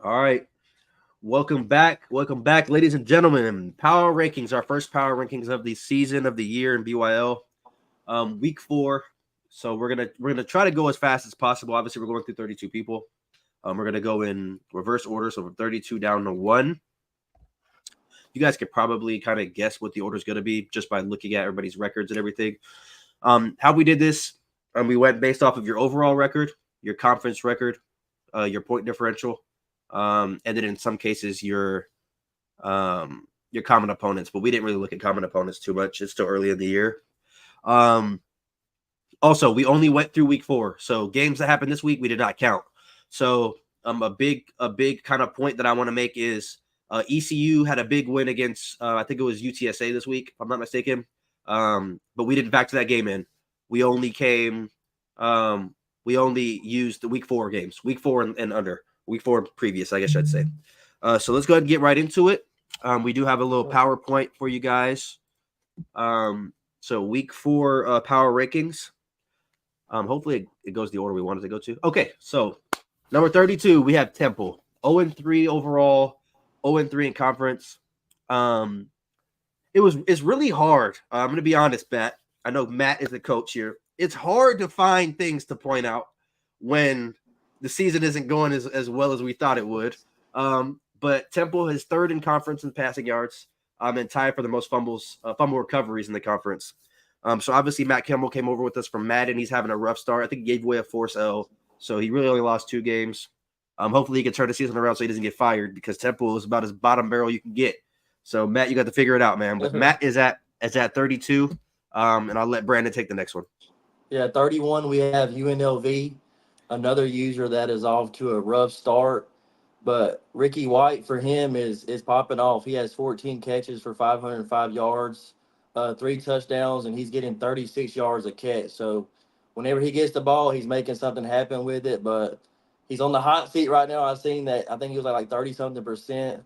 All right. Welcome back. Welcome back, ladies and gentlemen. Power rankings, our first power rankings of the season of the year in BYL. Week 4. So we're gonna try to go as fast as possible. Obviously, we're going through 32 people. We're gonna go in reverse order, so from 32 down to 1. You guys could probably kind of guess what the order is gonna be just by looking at everybody's records and everything. How we did this, we went based off of your overall record, your conference record, your point differential, and then in some cases your common opponents. But we didn't really look at common opponents too much. It's still early in the year. Um, Also, we only went through week 4, so games that happened this week we did not count. So a big kind of point that I want to make is ECU had a big win against I think it was UTSA this week, if I'm not mistaken. But we didn't factor that game in. We only used the week 4 games, week 4 and under, week 4 previous, I guess I'd say. So let's go ahead and get right into it. We do have a little PowerPoint for you guys. So week 4 power rankings. Hopefully it goes the order we wanted to go to. Okay, so number 32, we have Temple. 0-3 overall, 0-3 in conference. It's really hard. I'm going to be honest, Matt. I know Matt is the coach here. It's hard to find things to point out when the season isn't going as well as we thought it would. But Temple is 3rd in conference in passing yards, and tied for the most fumble recoveries in the conference. So obviously Matt Kimmel came over with us from Madden. He's having a rough start. I think he gave away a forced L, so he really only lost 2 games. Hopefully he can turn the season around so he doesn't get fired, because Temple is about as bottom barrel you can get. So Matt, you got to figure it out, man. But Matt is at 32, and I'll let Brandon take the next one. Yeah, 31, we have UNLV, another user that is off to a rough start. But Ricky White, for him, is popping off. He has 14 catches for 505 yards, 3 touchdowns, and he's getting 36 yards a catch. So whenever he gets the ball, he's making something happen with it. But he's on the hot seat right now. I've seen that. I think he was like 30-something%.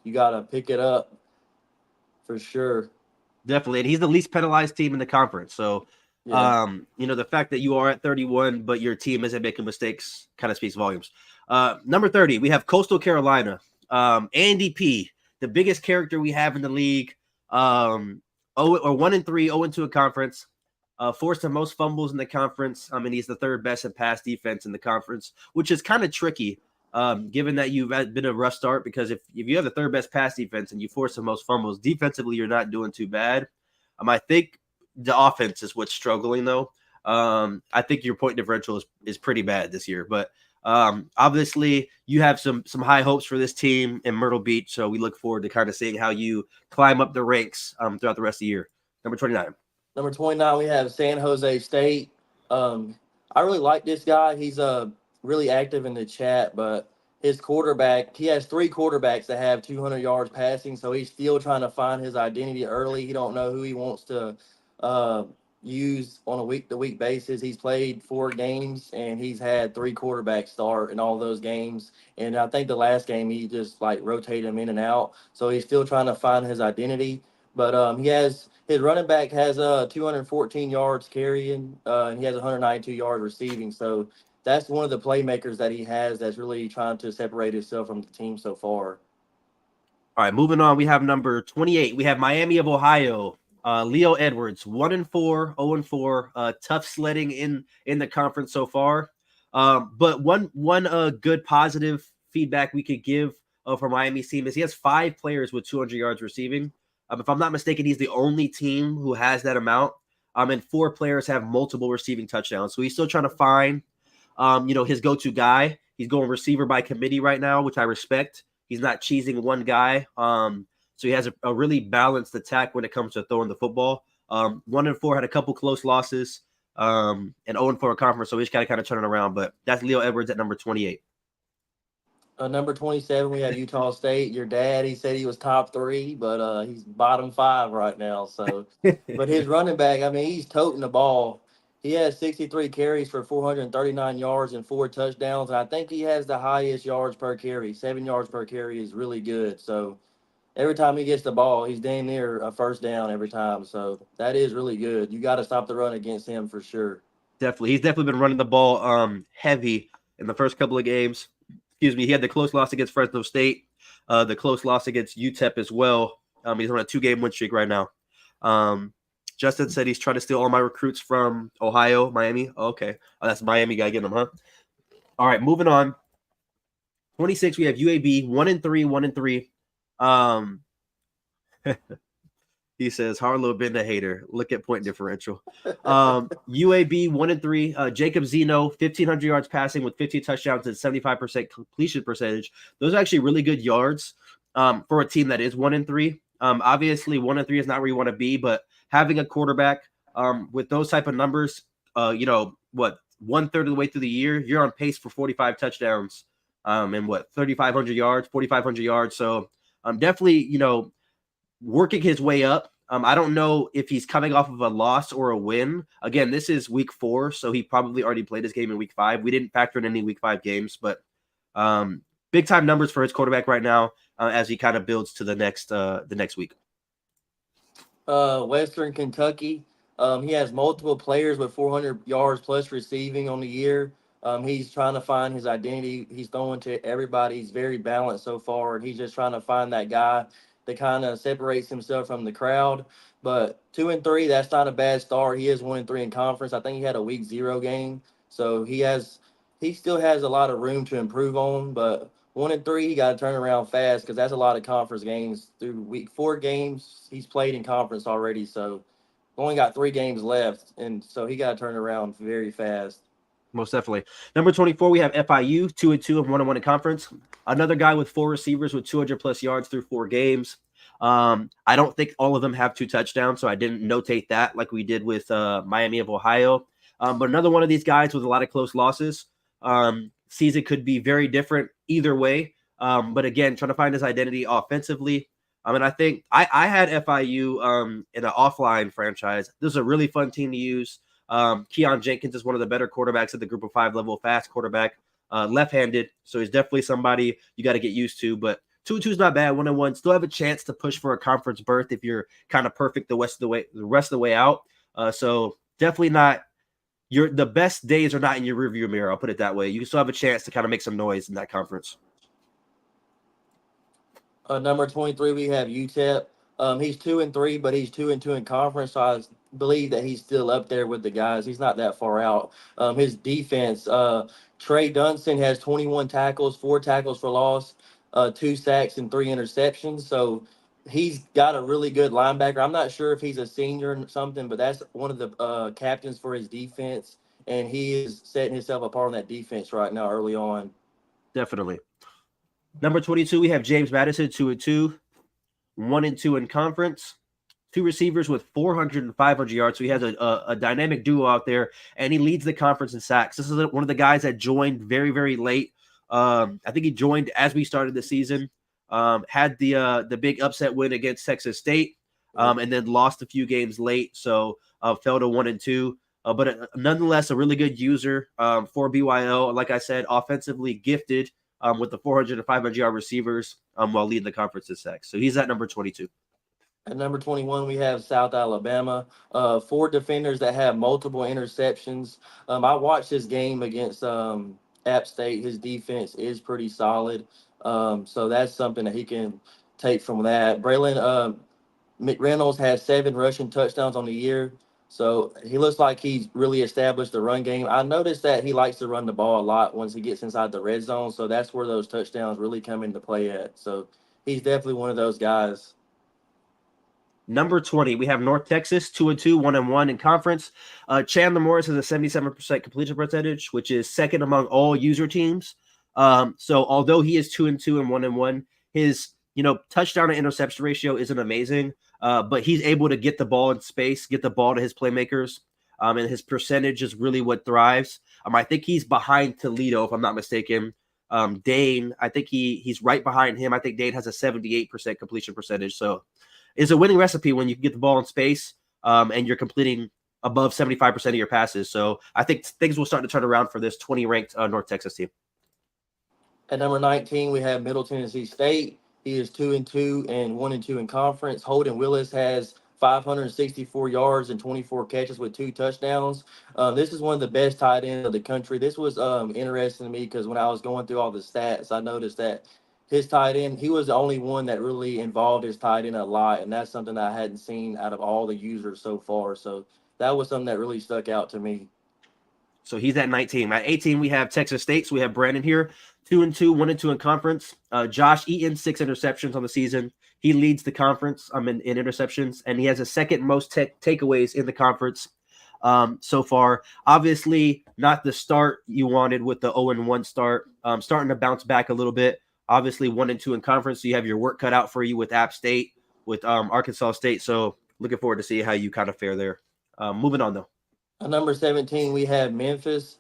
You got to pick it up for sure. Definitely. And he's the least penalized team in the conference. So, Yeah. the fact that you are at 31, but your team isn't making mistakes kind of speaks volumes. Number 30, we have Coastal Carolina. Andy P., the biggest character we have in the league. 1-3, 0-2 in conference. Forced the most fumbles in the conference. I mean, he's the 3rd best in pass defense in the conference, which is kind of tricky, given that you've been a rough start, because if you have the 3rd best pass defense and you force the most fumbles, defensively you're not doing too bad. I think the offense is what's struggling, though. I think your point differential is pretty bad this year, but obviously you have some high hopes for this team in Myrtle Beach, so we look forward to kind of seeing how you climb up the ranks throughout the rest of the year. Number 29. Number 29, we have San Jose State. I really like this guy. He's really active in the chat, but his quarterback, he has 3 quarterbacks that have 200 yards passing, so he's still trying to find his identity early. He don't know who he wants to use on a week-to-week basis. He's played 4 games, and he's had 3 quarterbacks start in all those games. And I think the last game he just rotated him in and out, so he's still trying to find his identity. But his running back has 214 yards carrying, and he has 192 yards receiving. So that's one of the playmakers that he has that's really trying to separate himself from the team so far. All right, moving on. We have number 28. We have Miami of Ohio. Leo Edwards, 1-4, 0-4. Tough sledding in the conference so far. But one good positive feedback we could give for Miami's team is he has 5 players with 200 yards receiving. If I'm not mistaken, he's the only team who has that amount. And 4 players have multiple receiving touchdowns. So he's still trying to find, his go-to guy. He's going receiver by committee right now, which I respect. He's not cheesing one guy. So he has a really balanced attack when it comes to throwing the football. 1-4 had a couple close losses, and 0-4 in conference. So he's got to kind of turn it around. But that's Leo Edwards at number 28. Number 27, we have Utah State. Your dad, he said he was top 3, but he's bottom 5 right now. So, but his running back, I mean, he's toting the ball. He has 63 carries for 439 yards and 4 touchdowns. And I think he has the highest yards per carry. 7 yards per carry is really good. So every time he gets the ball, he's damn near a first down every time. So that is really good. You got to stop the run against him for sure. Definitely. He's definitely been running the ball heavy in the first couple of games. excuse me, he had the close loss against Fresno State, the close loss against UTEP as well. He's on a 2-game win streak right now. Justin said he's trying to steal all my recruits from Ohio, Miami. Oh, okay. Oh, that's Miami guy getting them, huh? All right, moving on. 26, we have UAB 1-3, 1-3. He says Harlow been a hater. Look at point differential. UAB 1-3. Jacob Zeno 1,500 yards passing with 50 touchdowns and 75% completion percentage. Those are actually really good yards for a team that is 1-3. Obviously 1-3 is not where you want to be, but having a quarterback with those type of numbers, 1/3 of the way through the year, you're on pace for 45 touchdowns and 3,500 yards, 4,500 yards. So definitely, working his way up. I don't know if he's coming off of a loss or a win. Again, this is week 4, so he probably already played his game in week 5. We didn't factor in any week 5 games, but big time numbers for his quarterback right now as he kind of builds to the next week. Western Kentucky. He has multiple players with 400 yards plus receiving on the year. He's trying to find his identity. He's throwing to everybody. He's very balanced so far, and he's just trying to find that guy that kind of separates himself from the crowd. But 2-3, that's not a bad start. He is 1-3 in conference. I think he had a week 0 game, so he still has a lot of room to improve on. But 1-3, he got to turn around fast because that's a lot of conference games. Through week 4 games, he's played in conference already, so only got 3 games left, and so he got to turn around very fast. Most definitely. Number 24, we have FIU 2-2 and 1-1 in conference. Another guy with 4 receivers with 200 plus yards through 4 games. I don't think all of them have 2 touchdowns, so I didn't notate that like we did with Miami of Ohio. But another one of these guys with a lot of close losses. Season could be very different either way. But again, trying to find his identity offensively. And I think I had FIU in an offline franchise. This is a really fun team to use. Keon Jenkins is one of the better quarterbacks at the group of 5 level, fast quarterback, left-handed. So he's definitely somebody you got to get used to, but 2-2 is not bad. 1-1 still have a chance to push for a conference berth if you're kind of perfect the rest of the way out. So definitely not the best days are not in your rearview mirror. I'll put it that way. You can still have a chance to kind of make some noise in that conference. Number 23, we have UTEP. He's 2-3, but he's 2-2 in conference. So I believe that he's still up there with the guys. He's not that far out. His defense, Trey Dunson has 21 tackles, 4 tackles for loss, 2 sacks, and 3 interceptions. So he's got a really good linebacker. I'm not sure if he's a senior or something, but that's one of the captains for his defense, and he is setting himself apart on that defense right now early on. Definitely. Number 22, we have James Madison, 2-2, 1-2 in conference. 2 receivers with 400 and 500 yards. So he has a dynamic duo out there, and he leads the conference in sacks. This is one of the guys that joined very, very late. I think he joined as we started the season. Had the big upset win against Texas State, and then lost a few games late. So fell to 1-2. But nonetheless, a really good user for BYL. Like I said, offensively gifted with the 400 and 500 yard receivers while leading the conference in sacks. So he's at number 22. At number 21, we have South Alabama. 4 defenders that have multiple interceptions. I watched this game against App State. His defense is pretty solid. So that's something that he can take from that. Braylon McReynolds has 7 rushing touchdowns on the year. So he looks like he's really established the run game. I noticed that he likes to run the ball a lot once he gets inside the red zone. So that's where those touchdowns really come into play at. So he's definitely one of those guys. Number 20, we have North Texas, 2-2, 1-1 in conference. Chandler Morris has a 77% completion percentage, which is second among all user teams. So although he is 2-2 and 1-1, his touchdown to interception ratio isn't amazing, but he's able to get the ball in space, get the ball to his playmakers, and his percentage is really what thrives. I think he's behind Toledo, if I'm not mistaken. Dane, I think he's right behind him. I think Dane has a 78% completion percentage. So it's a winning recipe when you can get the ball in space and you're completing above 75% of your passes. So I think things will start to turn around for this 20-ranked North Texas team. At number 19, we have Middle Tennessee State. He is 2-2 and 1-2 in conference. Holden Willis has 564 yards and 24 catches with 2 touchdowns. This is one of the best tight ends of the country. This was interesting to me because when I was going through all the stats, I noticed that his tight end, he was the only one that really involved his tight end a lot, and that's something I hadn't seen out of all the users so far. So that was something that really stuck out to me. So he's at 19. At 18, we have Texas State. So we have Brandon here, 2-2, 1-2 in conference. Josh Eaton, 6 interceptions on the season. He leads the conference in interceptions, and he has the second most takeaways in the conference so far. Obviously, not the start you wanted with the 0-1 start. Starting to bounce back a little bit. Obviously, 1-2 in conference. So you have your work cut out for you with App State, with Arkansas State. So looking forward to see how you kind of fare there. Moving on, though. Number 17, we have Memphis.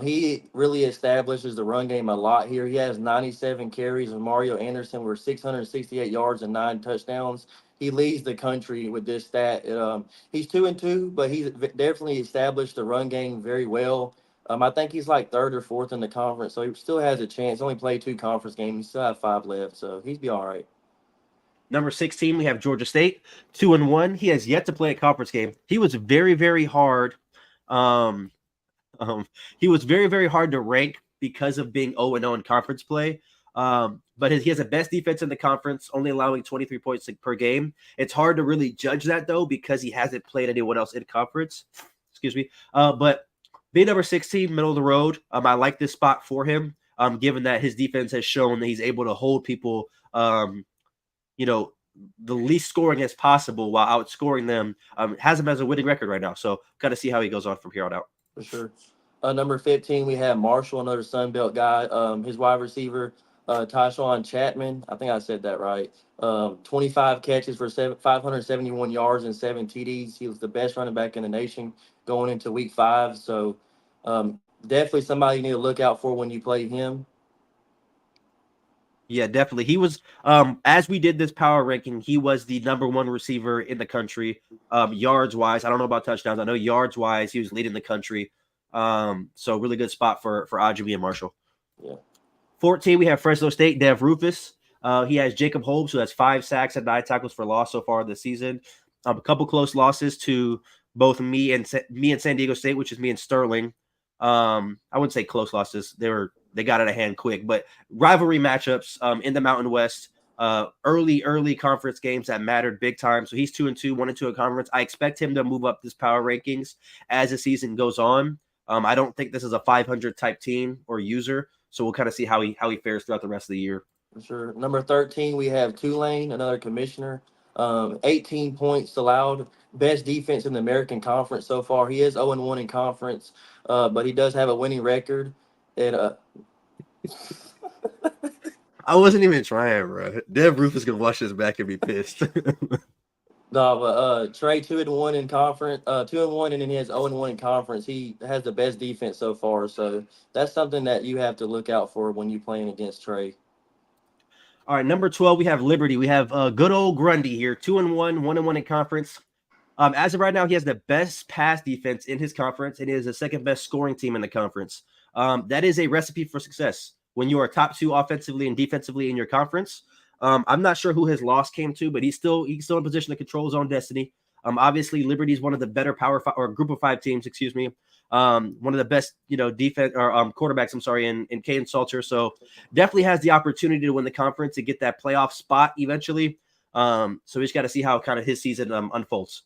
He really establishes the run game a lot here. He has 97 carries, and Mario Anderson were 668 yards and 9 touchdowns. He leads the country with this stat. He's 2-2, but he's definitely established the run game very well. I think he's like 3rd or 4th in the conference, so he still has a chance. Only played 2 conference games. He still have 5 left, so he'd be all right. Number 16, we have Georgia State, 2-1. He has yet to play a conference game. He was very, very hard. He was very, very hard to rank because of being 0-0 in conference play. But he has the best defense in the conference, only allowing 23 points per game. It's hard to really judge that, though, because he hasn't played anyone else in conference. Excuse me. But being number 16, middle of the road, I like this spot for him, given that his defense has shown that he's able to hold people, the least scoring as possible while outscoring them. Has him as a winning record right now. So got to see how he goes on from here on out. For sure. Number 15, we have Marshall, another Sun Belt guy. His wide receiver, Tyshawn Chapman. I think I said that right. 25 catches for 571 yards and 7 TDs. He was the best running back in the nation going into week 5. So definitely somebody you need to look out for when you play him. Yeah, definitely. He was, as we did this power ranking, he was the number 1 receiver in the country, yards wise. I don't know about touchdowns. I know yards wise, he was leading the country. So really good spot for Ajami and Marshall. Yeah. 14, we have Fresno State, Dev Rufus. He has Jacob Holmes, who has 5 sacks and 9 tackles for loss so far this season. A couple close losses to both me and San Diego State, which is me and Sterling. I wouldn't say close losses. They got out of hand quick, but rivalry matchups in the Mountain West, early conference games that mattered big time. So he's 2-2, 1-2 in conference. I expect him to move up this power rankings as the season goes on. I don't think this is a 500 type team or user, so we'll kind of see how he fares throughout the rest of the year. For sure. Number 13, we have Tulane, another commissioner. 18 points allowed. Best defense in the American Conference so far. He is 0-1 in conference, but he does have a winning record. I wasn't even trying, bro. Dev Rufus gonna watch this back and be pissed. No, but Trey 2-1 in conference, 2-1, and then he has 0-1 in conference. He has the best defense so far, so that's something that you have to look out for when you're playing against Trey. All right, number 12, we have Liberty. We have good old Grundy here, 2-1, 1-1 in conference. As of right now, he has the best pass defense in his conference, and he is the second best scoring team in the conference. That is a recipe for success when you are top 2 offensively and defensively in your conference. I'm not sure who his loss came to, but he's still in position to control his own destiny. Obviously, Liberty is one of the better Power 5 or Group of 5 teams. Excuse me. One of the best, defense or quarterbacks. I'm sorry, in Caden Salter. So definitely has the opportunity to win the conference to get that playoff spot eventually. So we just got to see how kind of his season unfolds.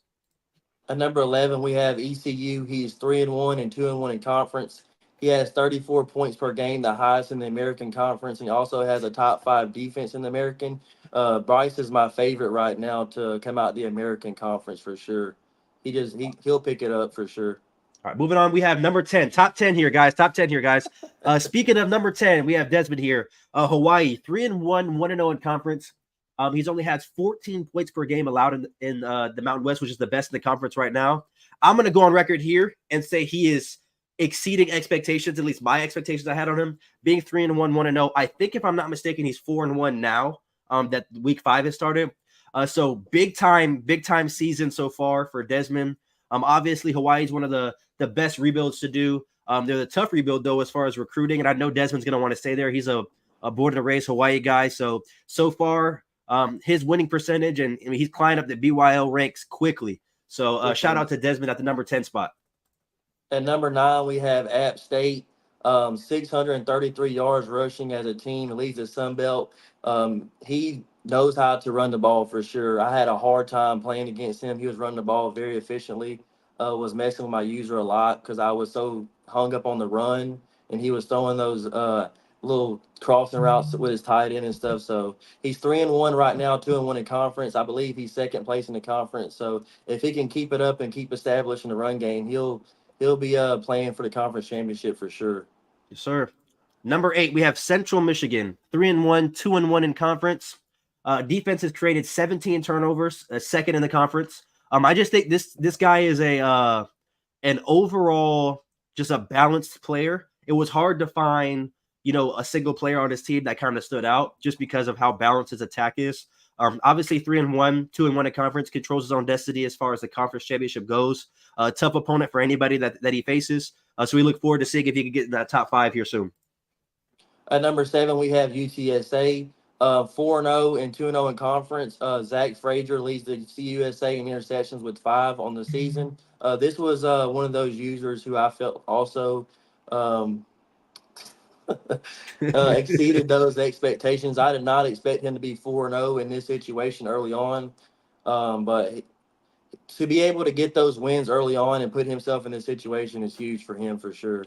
At number 11, we have ECU. He's 3-1 and 2-1 in conference. He has 34 points per game, the highest in the American Conference. And he also has a top 5 defense in the American. Bryce is my favorite right now to come out the American Conference for sure. He'll pick it up for sure. All right, moving on. We have number 10, top 10 here, guys. Speaking of number 10, we have Desmond here. Hawaii, 3-1, 1-0 in conference. He's only has 14 points per game allowed in the Mountain West, which is the best in the conference right now. I'm going to go on record here and say he is exceeding expectations, at least my expectations I had on him, being 3-1, 1-0. I think if I'm not mistaken, he's 4-1 now that week 5 has started. So big time season so far for Desmond. Obviously, Hawaii is one of the best rebuilds to do. They're the tough rebuild, though, as far as recruiting. And I know Desmond's going to want to stay there. He's a born and raised Hawaii guy. So far, his winning percentage, and I mean, he's climbed up the BYL ranks quickly. So shout out to Desmond at the number 10 spot. At number 9, we have App State, 633 yards rushing as a team, leads the Sun Belt. He knows how to run the ball for sure. I had a hard time playing against him. He was running the ball very efficiently. Was messing with my user a lot because I was so hung up on the run, and he was throwing those little crossing routes with his tight end and stuff. So he's 3-1 right now, 2-1 in conference. I believe he's second place in the conference. So if he can keep it up and keep establishing the run game, he'll be playing for the conference championship for sure. Yes, sir. Number 8, we have Central Michigan, 3-1, 2-1 in conference. Defense has created 17 turnovers, second in the conference. I just think this guy is an overall just a balanced player. It was hard to find, a single player on his team that kind of stood out just because of how balanced his attack is. Obviously 3-1, 2-1 in conference, controls his own destiny as far as the conference championship goes. Tough opponent for anybody that he faces. So we look forward to seeing if he can get in that top 5 here soon. At number 7, we have UTSA, 4-0 and 2-0 in conference. Zach Frazier leads the CUSA in interceptions with 5 on the season. This was one of those users who I felt also exceeded those expectations. I did not expect him to be 4-0 in this situation early on, but to be able to get those wins early on and put himself in this situation is huge for him for sure.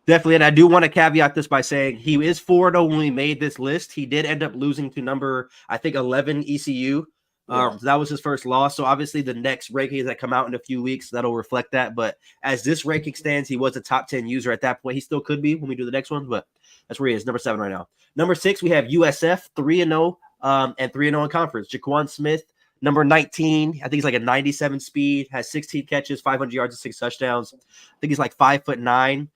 Definitely, and I do want to caveat this by saying he is 4-0 when we made this list. He did end up losing to number, I think, 11 ECU. So that was his first loss. So obviously the next rankings that come out in a few weeks, that'll reflect that. But as this ranking stands, he was a top 10 user at that point. He still could be when we do the next one, but that's where he is, number 7 right now. Number 6, we have USF, 3-0 and 3-0 in conference. Jaquan Smith, number 19, I think he's like a 97 speed, has 16 catches, 500 yards, and 6 touchdowns. I think he's like 5'9".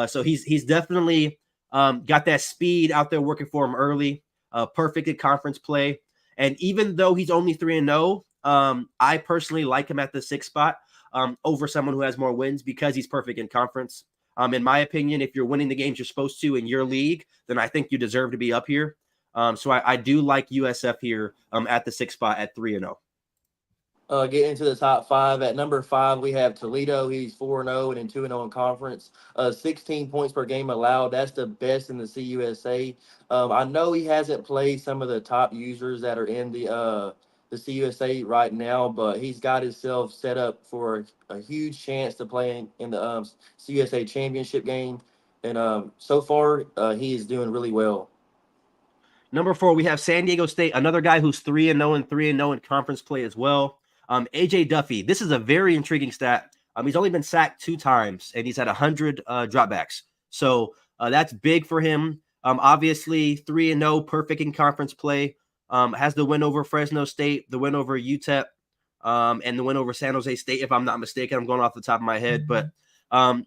So he's definitely got that speed out there working for him early. Perfect in conference play. And even though he's only 3-0, I personally like him at the 6th spot over someone who has more wins because he's perfect in conference. In my opinion, if you're winning the games you're supposed to in your league, then I think you deserve to be up here. So I do like USF here at the 6th spot at 3-0. Getting into the top 5. At number 5, we have Toledo. He's 4-0 and 2-0 in conference. 16 points per game allowed. That's the best in the CUSA. I know he hasn't played some of the top users that are in the CUSA right now, but he's got himself set up for a huge chance to play in the CUSA championship game. And so far, he is doing really well. Number 4, we have San Diego State, another guy who's 3-0 and 3-0 in conference play as well. AJ Duffy, this is a very intriguing stat. He's only been sacked 2 times, and he's had 100 dropbacks. So that's big for him. Obviously, 3-0, perfect in conference play. Has the win over Fresno State, the win over UTEP, and the win over San Jose State, if I'm not mistaken. I'm going off the top of my head. But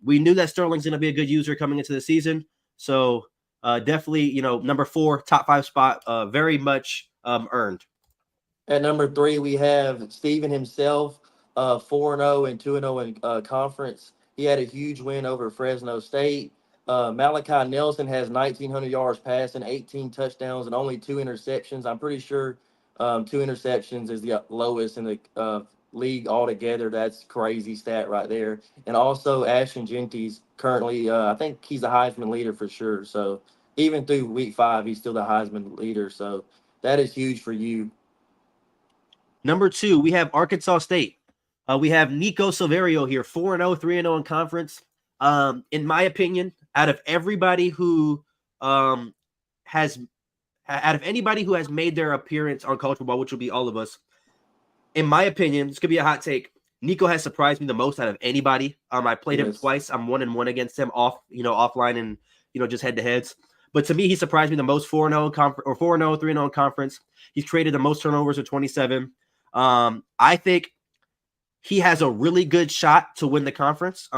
we knew that Sterling's going to be a good user coming into the season. So definitely, number 4, top 5 spot, very much earned. At number 3, we have Steven himself, 4-0 and 2-0 in conference. He had a huge win over Fresno State. Malachi Nelson has 1,900 yards passing, 18 touchdowns, and only 2 interceptions. I'm pretty sure 2 interceptions is the lowest in the league altogether. That's crazy stat right there. And also Ashton Genty's currently, I think he's a Heisman leader for sure. So even through week 5, he's still the Heisman leader. So that is huge for you. Number 2, we have Arkansas State. We have Nico Silo here, 4-0, 3-0 in conference. In my opinion, out of anybody who has made their appearance on college football, which will be all of us, in my opinion, this could be a hot take. Nico has surprised me the most out of anybody. I played him twice. I'm 1-1 against him offline and just head to heads. But to me, he surprised me the most. 4-0 or 4-0, 3-0 in conference. He's created the most turnovers with 27. I think he has a really good shot to win the conference.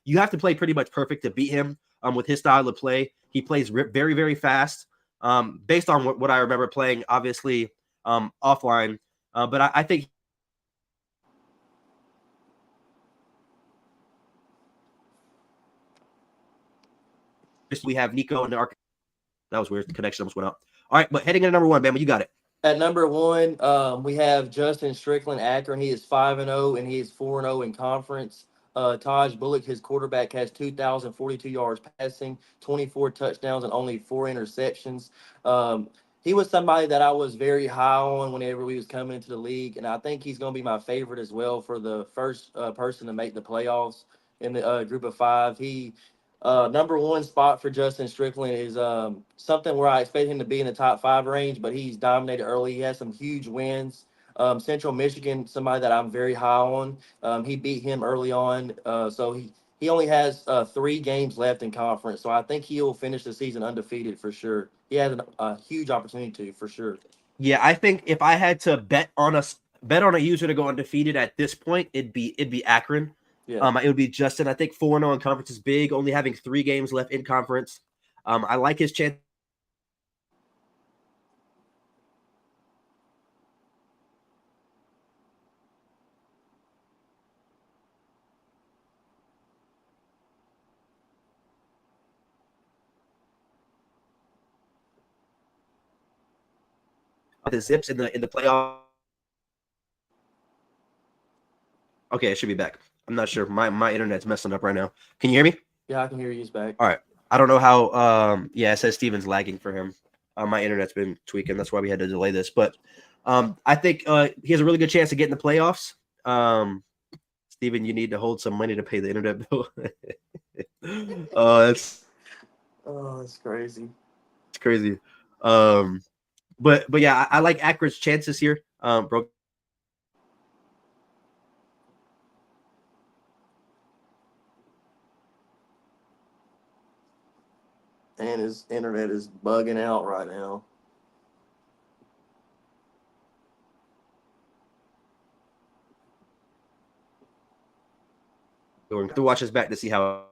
You have to play pretty much perfect to beat him with his style of play. He plays very, very fast based on what I remember playing, obviously offline. But I think we have Nico and the Arc. That was weird. The connection almost went out. All right, but heading into number 1, Bama, you got it. At number one, we have Justin Strickland, Akron. He is 5-0, and he is 4-0 in conference. Taj Bullock, his quarterback, has 2,042 yards passing, 24 touchdowns, and only 4 interceptions. He was somebody that I was very high on whenever we was coming into the league, and I think he's going to be my favorite as well for the first person to make the playoffs in the group of five. He number one spot for Justin Strickland is something where I expect him to be in the top five range, but he's dominated early. He has some huge wins. Central Michigan, somebody that I'm very high on. He beat him early on, so he only has 3 games left in conference. So I think he'll finish the season undefeated for sure. He has a huge opportunity to for sure. Yeah, I think if I had to bet on a user to go undefeated at this point, it'd be Akron. Yeah. It would be Justin. I think 4-0 in conference is big, only having 3 games left in conference. I like his chance of the Zips in the playoff. Okay, it should be back. I'm not sure. My internet's messing up right now. Can you hear me? Yeah, I can hear you. He's back. All right. I don't know how. Yeah, it says Steven's lagging for him. My internet's been tweaking. That's why we had to delay this. But I think he has a really good chance to get in the playoffs. Steven, you need to hold some money to pay the internet bill. That's Oh, that's crazy. it's crazy. But yeah, I like Akron's chances here. Bro, And his internet is bugging out right now. going to watch this back to see how